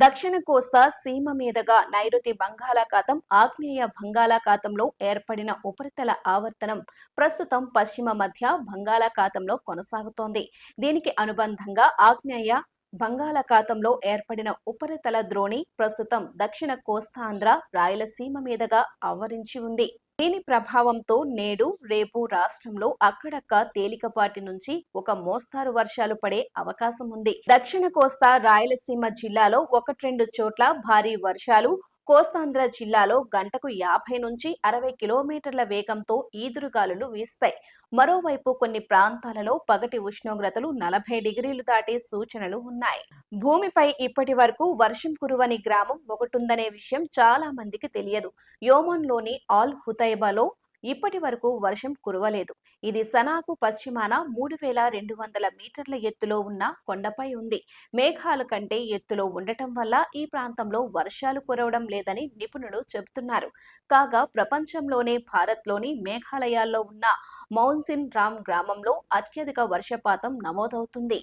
దక్షిణ కోస్తా సీమ మీదుగా నైరుతి బంగాళాఖాతం, ఆగ్నేయ బంగాళాఖాతంలో ఏర్పడిన ఉపరితల ఆవర్తనం ప్రస్తుతం పశ్చిమ మధ్య బంగాళాఖాతంలో కొనసాగుతోంది. దీనికి అనుబంధంగా ఆగ్నేయ బంగాళాఖాతంలో ఏర్పడిన ఉపరితల ద్రోణి ప్రస్తుతం దక్షిణ కోస్తాంధ్ర, రాయలసీమ మీదుగా ఆవరించి ఉంది. దీని ప్రభావంతో నేడు, రేపు రాష్ట్రంలో అక్కడక్క తేలికపాటి నుంచి ఒక మోస్తారు వర్షాలు పడే అవకాశం ఉంది. దక్షిణ కోస్తా, రాయలసీమ జిల్లాలో 1-2 చోట్ల భారీ వర్షాలు, కోస్తాంధ్ర జిల్లాలో గంటకు 50 నుంచి 60 కిలోమీటర్ల వేగంతో ఈదురుగాలులు వీస్తాయి. మరోవైపు కొన్ని ప్రాంతాలలో పగటి ఉష్ణోగ్రతలు 40 డిగ్రీలు దాటే సూచనలు ఉన్నాయి. భూమిపై ఇప్పటి వరకు వర్షం కురువని గ్రామం ఒకటుందనే విషయం చాలా మందికి తెలియదు. యోమన్లోని ఆల్ హుతైబాలో ఇప్పటి వరకు వర్షం కురవలేదు. ఇది సనాకు పశ్చిమాన 3200 మీటర్ల ఎత్తులో ఉన్న కొండపై ఉంది. మేఘాల కంటే ఎత్తులో ఉండటం వల్ల ఈ ప్రాంతంలో వర్షాలు కురవడం లేదని నిపుణులు చెబుతున్నారు. కాగా ప్రపంచంలోనే భారత్లోని మేఘాలయాల్లో ఉన్న మౌన్సిన్ రామ్ గ్రామంలో అత్యధిక వర్షపాతం నమోదవుతుంది.